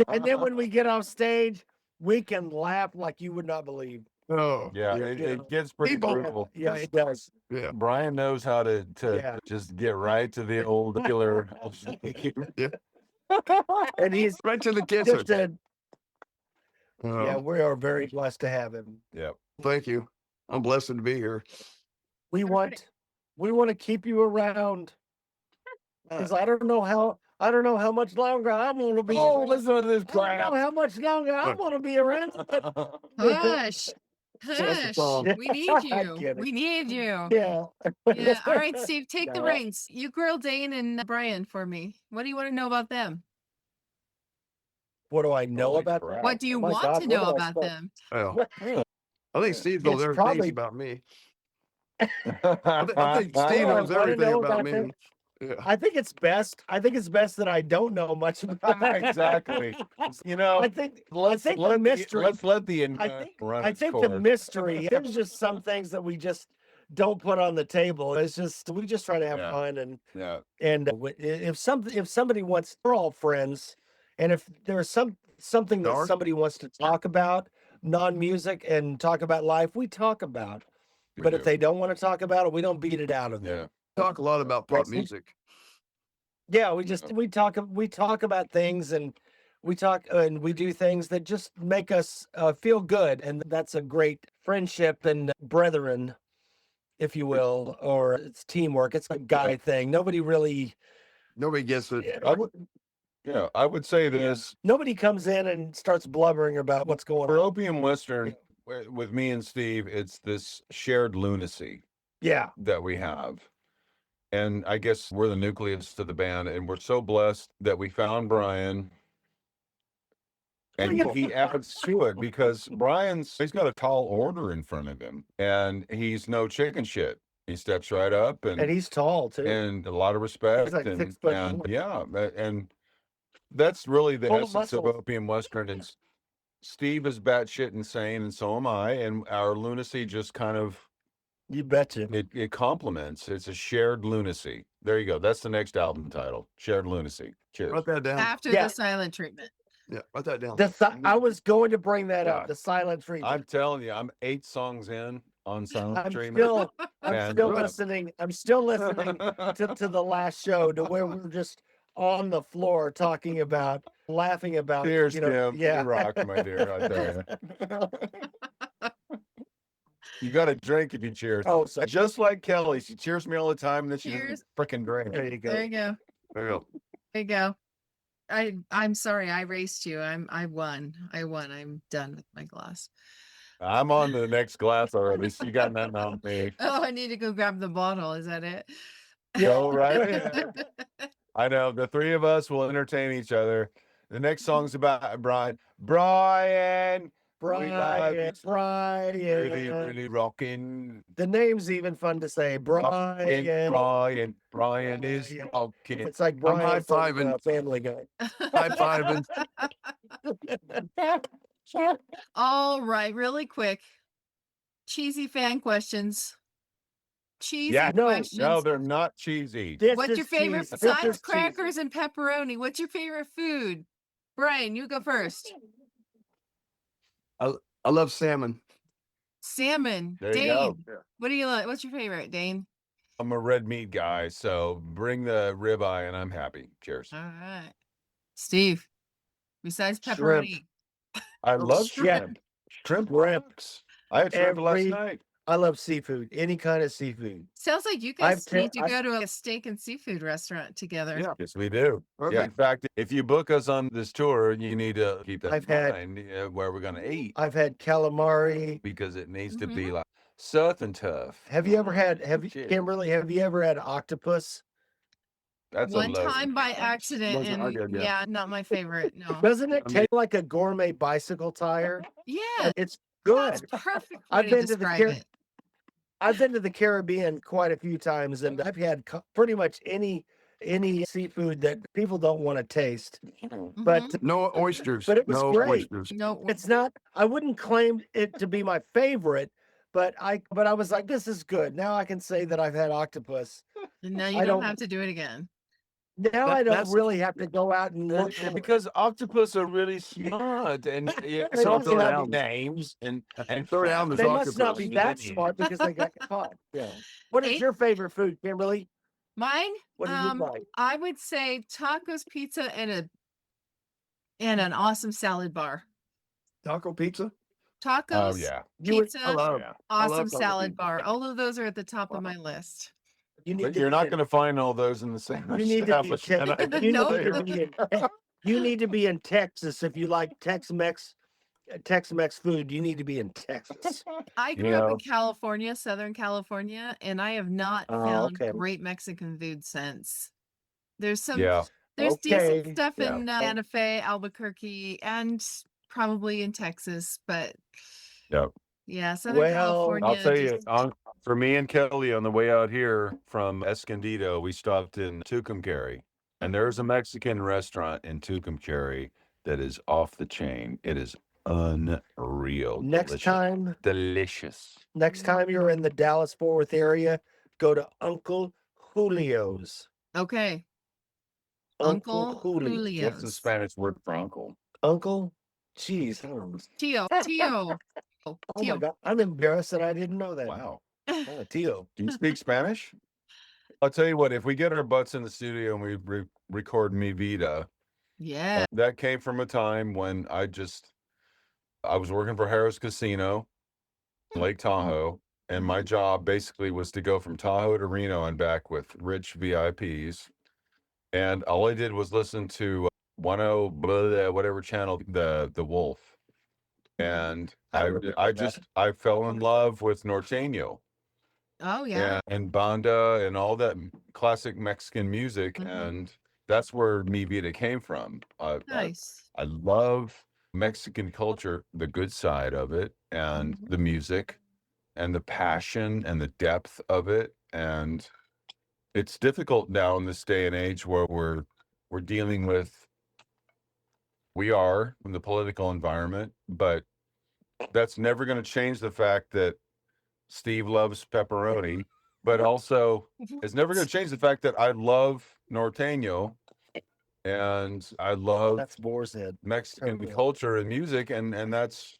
[SPEAKER 3] And then when we get off stage, we can laugh like you would not believe.
[SPEAKER 4] Oh.
[SPEAKER 2] Yeah,
[SPEAKER 3] Yeah,
[SPEAKER 2] it gets pretty
[SPEAKER 4] People-
[SPEAKER 2] brutal.
[SPEAKER 3] Yeah, it does.
[SPEAKER 4] Yeah.
[SPEAKER 2] Brian knows how to
[SPEAKER 3] Yeah.
[SPEAKER 2] just get right to the old killer.
[SPEAKER 3] And he's
[SPEAKER 4] Right to the
[SPEAKER 3] just
[SPEAKER 4] kisser.
[SPEAKER 3] yeah, we are very blessed to have him.
[SPEAKER 2] Yeah.
[SPEAKER 4] Thank you. I'm blessed to be here.
[SPEAKER 3] We want to keep you around. Because I don't know how much longer I'm gonna be.
[SPEAKER 2] Oh, listen to this
[SPEAKER 3] I don't
[SPEAKER 2] crap.
[SPEAKER 3] know how much longer I'm gonna be around.
[SPEAKER 1] Hush.
[SPEAKER 4] That's the
[SPEAKER 1] Hush.
[SPEAKER 4] song.
[SPEAKER 1] We need
[SPEAKER 3] I'm
[SPEAKER 1] you.
[SPEAKER 3] kidding.
[SPEAKER 1] We need you.
[SPEAKER 3] Yeah.
[SPEAKER 1] Yeah. All right, Steve, take the
[SPEAKER 3] No.
[SPEAKER 1] reins. You grill Dane and Bryan for me. What do you want to know about them?
[SPEAKER 3] What do I know
[SPEAKER 2] Holy
[SPEAKER 3] about
[SPEAKER 2] crap.
[SPEAKER 3] that?
[SPEAKER 1] What do you
[SPEAKER 3] Oh my
[SPEAKER 1] want
[SPEAKER 3] God,
[SPEAKER 1] to
[SPEAKER 3] where
[SPEAKER 1] know
[SPEAKER 3] do I
[SPEAKER 1] about
[SPEAKER 3] start?
[SPEAKER 1] them?
[SPEAKER 4] Yeah. I think Steve knows
[SPEAKER 3] It's
[SPEAKER 4] everything
[SPEAKER 3] probably-
[SPEAKER 4] about me.
[SPEAKER 2] I
[SPEAKER 4] I think Steve knows
[SPEAKER 3] wanna
[SPEAKER 4] everything
[SPEAKER 3] know
[SPEAKER 4] about
[SPEAKER 3] about
[SPEAKER 4] me.
[SPEAKER 3] them?
[SPEAKER 4] Yeah.
[SPEAKER 3] I think it's best that I don't know much about it.
[SPEAKER 2] Exactly. You know,
[SPEAKER 3] I think the mystery.
[SPEAKER 2] let's let the
[SPEAKER 3] I think the mystery. There's just some things that we just don't put on the table. It's just we just try to have
[SPEAKER 2] Yeah.
[SPEAKER 3] fun and
[SPEAKER 2] Yeah.
[SPEAKER 3] if somebody wants, we're all friends, and if there's something that
[SPEAKER 4] Dark?
[SPEAKER 3] somebody wants to talk about, non-music and talk about life, we talk about. But if they don't want to talk about it, we don't beat it out of them.
[SPEAKER 2] Yeah.
[SPEAKER 4] Talk a lot about pop music.
[SPEAKER 3] Yeah, we talk about things and we talk and we do things that just make us feel good, and that's a great friendship and brethren, if you will, or it's teamwork. It's a guy thing. Nobody
[SPEAKER 4] Gets it.
[SPEAKER 2] I would say this
[SPEAKER 3] nobody comes in and starts blubbering about what's going
[SPEAKER 2] for
[SPEAKER 3] on.
[SPEAKER 2] Opium Western with me and Steve. It's this shared lunacy
[SPEAKER 3] Yeah,
[SPEAKER 2] that we have. And I guess we're the nucleus to the band, and we're so blessed that we found Bryan. And he adds to it because he's got a tall order in front of him, and he's no chicken shit. He steps right up
[SPEAKER 3] and he's tall too.
[SPEAKER 2] and a lot of respect.
[SPEAKER 3] like
[SPEAKER 2] and,
[SPEAKER 3] 6'4".
[SPEAKER 2] yeah, and that's really the
[SPEAKER 3] Full of
[SPEAKER 2] essence of
[SPEAKER 3] muscles.
[SPEAKER 2] Opium Western. And Steve is batshit insane, and so am I. And our lunacy just kind of
[SPEAKER 3] You betcha.
[SPEAKER 2] it complements. It's a shared lunacy. There you go. That's the next album title. Shared Lunacy. Cheers.
[SPEAKER 4] Write that down.
[SPEAKER 1] After
[SPEAKER 3] Yeah.
[SPEAKER 1] the silent treatment.
[SPEAKER 4] Yeah, write that down.
[SPEAKER 3] I was going to bring that up.
[SPEAKER 2] God.
[SPEAKER 3] The silent treatment.
[SPEAKER 2] I'm telling you, I'm 8 songs in on Silent
[SPEAKER 3] I'm
[SPEAKER 2] Treatment.
[SPEAKER 3] still listening. I'm still listening to the last show to where we're just on the floor talking about, laughing about.
[SPEAKER 2] Cheers,
[SPEAKER 3] you know,
[SPEAKER 2] Kim.
[SPEAKER 3] yeah.
[SPEAKER 2] You rock, my dear. I tell you. You got to drink if you cheers.
[SPEAKER 3] Oh, so
[SPEAKER 2] Just like Kelly, she cheers me all the time, and then she
[SPEAKER 1] Cheers.
[SPEAKER 2] doesn't freaking drink.
[SPEAKER 3] there you go.
[SPEAKER 1] There you go.
[SPEAKER 4] There you go.
[SPEAKER 1] There you go. I'm sorry, I raced you. I won. I'm done with my glass.
[SPEAKER 2] I'm on to the next glass already. So you got nothing on me.
[SPEAKER 1] Oh, I need to go grab the bottle. Is that it?
[SPEAKER 2] Go right ahead. I know the three of us will entertain each other. The next song's about Bryan. Bryan.
[SPEAKER 3] Brian.
[SPEAKER 2] Really, really rocking.
[SPEAKER 3] The name's even fun to say. Brian.
[SPEAKER 2] Brian is rocking.
[SPEAKER 3] It's like
[SPEAKER 4] I'm
[SPEAKER 3] Brian from
[SPEAKER 4] high-fiving.
[SPEAKER 3] Family Guy.
[SPEAKER 4] High-fiving.
[SPEAKER 1] All right, really quick. Cheesy fan questions. Cheesy
[SPEAKER 2] Yeah,
[SPEAKER 1] questions.
[SPEAKER 2] no, they're not cheesy.
[SPEAKER 3] This
[SPEAKER 1] What's
[SPEAKER 3] is
[SPEAKER 1] your favorite
[SPEAKER 3] cheese. This
[SPEAKER 1] besides
[SPEAKER 3] is
[SPEAKER 1] crackers and pepperoni? What's your favorite food? Brian, you go first.
[SPEAKER 4] I love salmon.
[SPEAKER 1] Salmon.
[SPEAKER 2] There you
[SPEAKER 1] Dane,
[SPEAKER 2] go.
[SPEAKER 1] what do you like? What's your favorite, Dane?
[SPEAKER 2] I'm a red meat guy, so bring the ribeye and I'm happy. Cheers.
[SPEAKER 1] All right. Steve, besides
[SPEAKER 3] Shrimp.
[SPEAKER 1] pepperoni.
[SPEAKER 2] I love
[SPEAKER 3] shrimp.
[SPEAKER 2] shrimp. Shrimp
[SPEAKER 3] Shrimp.
[SPEAKER 2] rocks. I had shrimp last
[SPEAKER 3] Every-
[SPEAKER 2] night.
[SPEAKER 3] I love seafood. Any kind of seafood.
[SPEAKER 1] Sounds like you
[SPEAKER 3] I've
[SPEAKER 1] guys
[SPEAKER 3] ta-
[SPEAKER 1] need to
[SPEAKER 3] I-
[SPEAKER 1] go to a steak and seafood restaurant together.
[SPEAKER 4] Yeah.
[SPEAKER 2] Yes, we do. Yeah, in
[SPEAKER 4] Perfect.
[SPEAKER 2] fact, if you book us on this tour, you need to keep that
[SPEAKER 3] I've
[SPEAKER 2] in
[SPEAKER 3] had-
[SPEAKER 2] mind where we're going to eat
[SPEAKER 3] I've had calamari.
[SPEAKER 2] because it needs to
[SPEAKER 1] Mhm.
[SPEAKER 2] be like soft and tough.
[SPEAKER 3] Have you ever had?
[SPEAKER 2] Shit.
[SPEAKER 3] Kimberly? Have you ever had octopus?
[SPEAKER 2] That's
[SPEAKER 1] One
[SPEAKER 2] a low
[SPEAKER 1] time by accident,
[SPEAKER 4] Wasn't I
[SPEAKER 1] and
[SPEAKER 4] did, yeah.
[SPEAKER 1] yeah, not my favorite. No.
[SPEAKER 3] Doesn't it
[SPEAKER 4] I mean-
[SPEAKER 3] taste like a gourmet bicycle tire?
[SPEAKER 1] Yeah,
[SPEAKER 3] It's good.
[SPEAKER 1] that's perfect way
[SPEAKER 3] I've
[SPEAKER 1] to
[SPEAKER 3] been to the
[SPEAKER 1] describe
[SPEAKER 3] Car-
[SPEAKER 1] it.
[SPEAKER 3] I've been to the Caribbean quite a few times, and I've had pretty much any seafood that people don't want to taste. But
[SPEAKER 1] Mhm.
[SPEAKER 4] No oysters.
[SPEAKER 3] But it was
[SPEAKER 4] no
[SPEAKER 3] great.
[SPEAKER 4] oysters.
[SPEAKER 1] No,
[SPEAKER 3] it's not. I wouldn't claim it to be my favorite, but I was like, this is good. Now I can say that I've had octopus.
[SPEAKER 1] no, you
[SPEAKER 3] I
[SPEAKER 1] don't
[SPEAKER 3] don't-
[SPEAKER 1] have to do it again.
[SPEAKER 3] Now I don't
[SPEAKER 2] that's-
[SPEAKER 3] really have to go out and look for
[SPEAKER 2] because octopus are really smart and
[SPEAKER 3] They
[SPEAKER 2] some
[SPEAKER 3] must
[SPEAKER 2] of
[SPEAKER 3] not
[SPEAKER 2] them
[SPEAKER 3] be-
[SPEAKER 2] names and
[SPEAKER 4] throw down the
[SPEAKER 3] They must not
[SPEAKER 4] octopus.
[SPEAKER 3] be that smart because they got caught. Yeah. What is
[SPEAKER 1] Eight-
[SPEAKER 3] your favorite food, Kimberly?
[SPEAKER 1] Mine,
[SPEAKER 3] What do you like?
[SPEAKER 1] I would say tacos, pizza, and an awesome salad bar.
[SPEAKER 4] Taco pizza.
[SPEAKER 2] oh
[SPEAKER 1] Tacos,
[SPEAKER 2] yeah,
[SPEAKER 3] You would-
[SPEAKER 1] pizza,
[SPEAKER 4] I love.
[SPEAKER 2] yeah.
[SPEAKER 4] I love
[SPEAKER 1] awesome
[SPEAKER 4] taco
[SPEAKER 1] salad
[SPEAKER 4] pizza.
[SPEAKER 1] bar. All of those are at the top of my list.
[SPEAKER 3] You need
[SPEAKER 2] But
[SPEAKER 3] to
[SPEAKER 2] you're
[SPEAKER 3] be
[SPEAKER 2] not
[SPEAKER 3] in-
[SPEAKER 2] going to find all those in the same
[SPEAKER 3] You need to be
[SPEAKER 2] establishment. I can
[SPEAKER 3] you
[SPEAKER 1] No.
[SPEAKER 2] tell
[SPEAKER 3] need to
[SPEAKER 2] you.
[SPEAKER 3] be in you need to be in Texas if you like Tex-Mex food. You need to be in Texas.
[SPEAKER 1] I
[SPEAKER 2] You
[SPEAKER 1] grew up in
[SPEAKER 2] know.
[SPEAKER 1] California, Southern California, and I have not
[SPEAKER 3] Oh,
[SPEAKER 1] found
[SPEAKER 3] okay.
[SPEAKER 1] great Mexican food since. There's some
[SPEAKER 2] Yeah,
[SPEAKER 1] There's decent
[SPEAKER 3] Okay,
[SPEAKER 1] stuff
[SPEAKER 2] yeah.
[SPEAKER 1] in Santa Fe, Albuquerque, and probably in Texas, but
[SPEAKER 2] Yep.
[SPEAKER 1] yeah, Southern
[SPEAKER 3] Well,
[SPEAKER 1] California.
[SPEAKER 2] I'll tell you,
[SPEAKER 1] just-
[SPEAKER 2] for me and Kelly on the way out here from Escondido, we stopped in Tucumcari, and there's a Mexican restaurant in Tucumcari that is off the chain. It is unreal.
[SPEAKER 3] next
[SPEAKER 2] delicious.
[SPEAKER 3] time you're in the Dallas-Fort Worth area, go to Uncle Julio's.
[SPEAKER 1] Okay.
[SPEAKER 3] Uncle
[SPEAKER 1] Uncle
[SPEAKER 3] Julio.
[SPEAKER 1] Julio's.
[SPEAKER 2] What's the Spanish word for uncle?
[SPEAKER 3] Uncle? Jeez.
[SPEAKER 1] Tio.
[SPEAKER 3] Oh my God. I'm embarrassed that I didn't know that.
[SPEAKER 2] Wow.
[SPEAKER 3] Tio.
[SPEAKER 2] Do you speak Spanish? I'll tell you what, if we get our butts in the studio and we record Mi Vida,
[SPEAKER 1] Yeah.
[SPEAKER 2] that came from a time when I was working for Harrah's Casino in Lake Tahoe, and my job basically was to go from Tahoe to Reno and back with rich VIPs. And all I did was listen to 10 whatever channel, the Wolf. And I fell in love with Norteño.
[SPEAKER 1] Oh yeah.
[SPEAKER 2] And banda and all that classic Mexican music,
[SPEAKER 1] Mhm.
[SPEAKER 2] and that's where Mi Vida came from.
[SPEAKER 1] Nice.
[SPEAKER 2] I love Mexican culture, the good side of it, and
[SPEAKER 1] Mhm.
[SPEAKER 2] the music, and the passion and the depth of it. And it's difficult now in this day and age where we're dealing with. We are in the political environment, but that's never going to change the fact that Steve loves pepperoni, but also it's never going to change the fact that I love Norteño and I love
[SPEAKER 3] That's Boar's Head.
[SPEAKER 2] Mexican
[SPEAKER 3] Totally.
[SPEAKER 2] culture and music, and that's,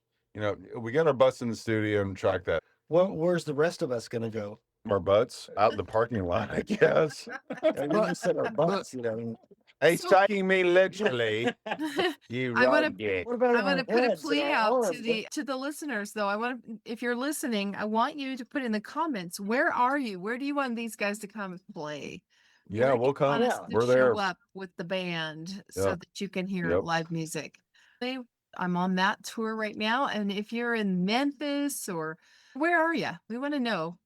[SPEAKER 2] we got our butts in the studio and track that.
[SPEAKER 3] Well, where's the rest of us gonna go?
[SPEAKER 2] Our butts out in the parking lot, I guess.
[SPEAKER 3] And we just said our butts, you know.
[SPEAKER 2] Hey,
[SPEAKER 1] So-
[SPEAKER 2] taking me literally. You
[SPEAKER 1] I wanna-
[SPEAKER 2] rugged it.
[SPEAKER 3] What about
[SPEAKER 1] I want to put a
[SPEAKER 3] heads and
[SPEAKER 1] plea
[SPEAKER 3] our
[SPEAKER 1] out
[SPEAKER 3] arms?
[SPEAKER 1] to the listeners, though. If you're listening, I want you to put in the comments, where are you? Where do you want these guys to come play?
[SPEAKER 2] Yeah,
[SPEAKER 1] Where do
[SPEAKER 2] we'll
[SPEAKER 1] you
[SPEAKER 2] come.
[SPEAKER 1] want us
[SPEAKER 3] Yeah.
[SPEAKER 1] to
[SPEAKER 2] We're
[SPEAKER 1] show
[SPEAKER 2] there.
[SPEAKER 1] up with the band so
[SPEAKER 2] Yep.
[SPEAKER 1] that you can hear
[SPEAKER 2] Yep.
[SPEAKER 1] live music. I'm on that tour right now, and if you're in Memphis or where are you? We want to know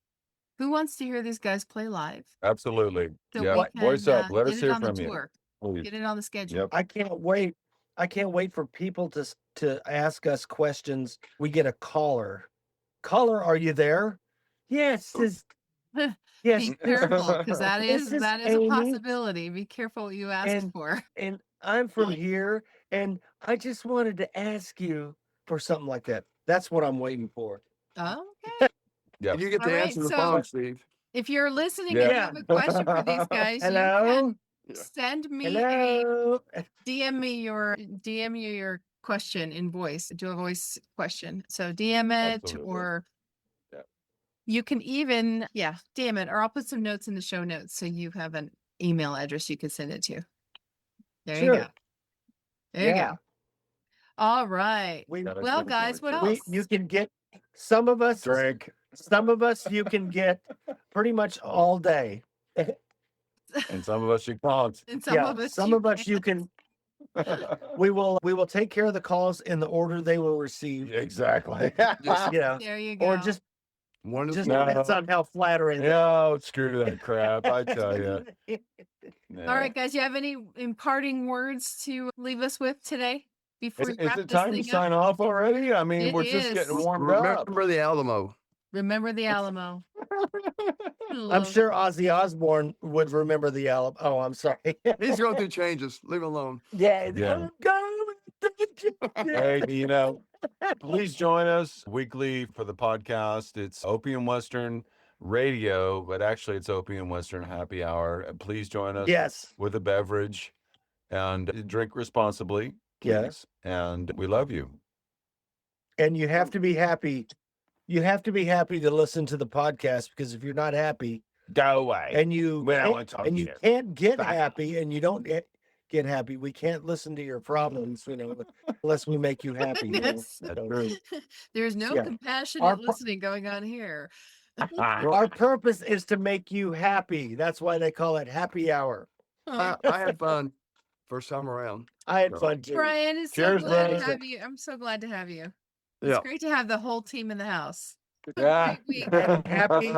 [SPEAKER 1] who wants to hear these guys play live.
[SPEAKER 2] Absolutely.
[SPEAKER 1] So
[SPEAKER 2] Yeah.
[SPEAKER 1] we can
[SPEAKER 2] Voice up. Let
[SPEAKER 1] get
[SPEAKER 2] us
[SPEAKER 1] it
[SPEAKER 2] hear
[SPEAKER 1] on the
[SPEAKER 2] from you.
[SPEAKER 1] tour,
[SPEAKER 2] Please.
[SPEAKER 1] get it on the schedule.
[SPEAKER 2] Yep.
[SPEAKER 3] I can't wait. I can't wait for people to ask us questions. We get a caller. Caller, are you there? Yes. Yes.
[SPEAKER 1] Be careful, because that
[SPEAKER 3] This
[SPEAKER 1] is
[SPEAKER 3] is
[SPEAKER 1] a
[SPEAKER 3] Amy,
[SPEAKER 1] possibility. Be careful what you ask
[SPEAKER 3] and-
[SPEAKER 1] for.
[SPEAKER 3] and I'm from here, and I just wanted to ask you for something like that. That's what I'm waiting for.
[SPEAKER 1] Oh, okay.
[SPEAKER 2] Yeah.
[SPEAKER 4] And you get to
[SPEAKER 1] All right,
[SPEAKER 4] answer the
[SPEAKER 1] so-
[SPEAKER 4] phone, Steve.
[SPEAKER 1] If you're listening
[SPEAKER 2] Yeah.
[SPEAKER 1] and you have a question for these guys, you
[SPEAKER 3] Hello.
[SPEAKER 1] can send me a
[SPEAKER 3] Hello.
[SPEAKER 1] DM you your question in voice. Do a voice question. So DM it,
[SPEAKER 2] Absolutely.
[SPEAKER 1] or
[SPEAKER 2] Yeah.
[SPEAKER 1] you can even DM it, or I'll put some notes in the show notes so you have an email address you can send it to. There you
[SPEAKER 3] Sure.
[SPEAKER 1] go. There you
[SPEAKER 3] Yeah.
[SPEAKER 1] go. All right.
[SPEAKER 3] We,
[SPEAKER 2] Gotta
[SPEAKER 1] Well,
[SPEAKER 2] look
[SPEAKER 1] guys,
[SPEAKER 2] forward
[SPEAKER 1] what
[SPEAKER 2] to it.
[SPEAKER 1] else?
[SPEAKER 3] you can get some of us.
[SPEAKER 2] Drink.
[SPEAKER 3] Some of us you can get pretty much all day.
[SPEAKER 2] And some of us you can't.
[SPEAKER 1] And some
[SPEAKER 3] Yeah,
[SPEAKER 1] of us,
[SPEAKER 3] some of us you can. We will take care of the calls in the order they will receive.
[SPEAKER 2] Exactly.
[SPEAKER 4] Just-
[SPEAKER 3] You know,
[SPEAKER 1] There you go.
[SPEAKER 3] or just
[SPEAKER 4] One of
[SPEAKER 2] No.
[SPEAKER 3] depends on how flattering.
[SPEAKER 2] Yeah, screw that crap. I tell you.
[SPEAKER 1] All right, guys, you have any imparting words to leave us with today before we
[SPEAKER 2] Is
[SPEAKER 1] wrap
[SPEAKER 2] it
[SPEAKER 1] this
[SPEAKER 2] time to
[SPEAKER 1] thing
[SPEAKER 2] sign
[SPEAKER 1] up?
[SPEAKER 2] off already? I mean,
[SPEAKER 1] It
[SPEAKER 2] we're just
[SPEAKER 1] is.
[SPEAKER 2] getting warmed up.
[SPEAKER 4] remember the Alamo.
[SPEAKER 1] Remember the Alamo.
[SPEAKER 3] I'm
[SPEAKER 1] Love
[SPEAKER 3] sure Ozzy Osbourne would remember the Alamo. Oh, I'm sorry.
[SPEAKER 4] He's going through changes. Leave him alone.
[SPEAKER 3] Yeah.
[SPEAKER 2] Yeah.
[SPEAKER 3] I'm going
[SPEAKER 2] Hey, please join us weekly for the podcast. It's Opium Western Radio, but actually it's Opium Western Happy Hour. Please join us
[SPEAKER 3] Yes.
[SPEAKER 2] with a beverage and drink responsibly.
[SPEAKER 3] Yes.
[SPEAKER 2] Please. And we love you.
[SPEAKER 3] And you have to be happy. You have to be happy to listen to the podcast, because if you're not happy
[SPEAKER 2] Go away.
[SPEAKER 3] and you
[SPEAKER 2] We don't
[SPEAKER 3] can't-
[SPEAKER 2] wanna talk
[SPEAKER 3] and
[SPEAKER 2] to
[SPEAKER 3] you
[SPEAKER 2] you.
[SPEAKER 3] can't get
[SPEAKER 2] Back up.
[SPEAKER 3] happy and you don't get happy, we can't listen to your problems, unless we make you happy.
[SPEAKER 1] Yes.
[SPEAKER 2] That's
[SPEAKER 3] So
[SPEAKER 2] true.
[SPEAKER 1] There's no
[SPEAKER 3] Yeah.
[SPEAKER 1] compassionate listening going on here.
[SPEAKER 3] our purpose is to make you happy. That's why they call it happy hour.
[SPEAKER 4] I had fun first time around.
[SPEAKER 3] I had
[SPEAKER 4] Yeah.
[SPEAKER 3] fun too.
[SPEAKER 1] Brian, it's so
[SPEAKER 2] Cheers,
[SPEAKER 1] glad to
[SPEAKER 2] brother.
[SPEAKER 1] have you. I'm so glad to have you. It's
[SPEAKER 4] Yeah.
[SPEAKER 1] great to have the whole team in the house.
[SPEAKER 2] Yeah.
[SPEAKER 1] Great week.
[SPEAKER 3] And happy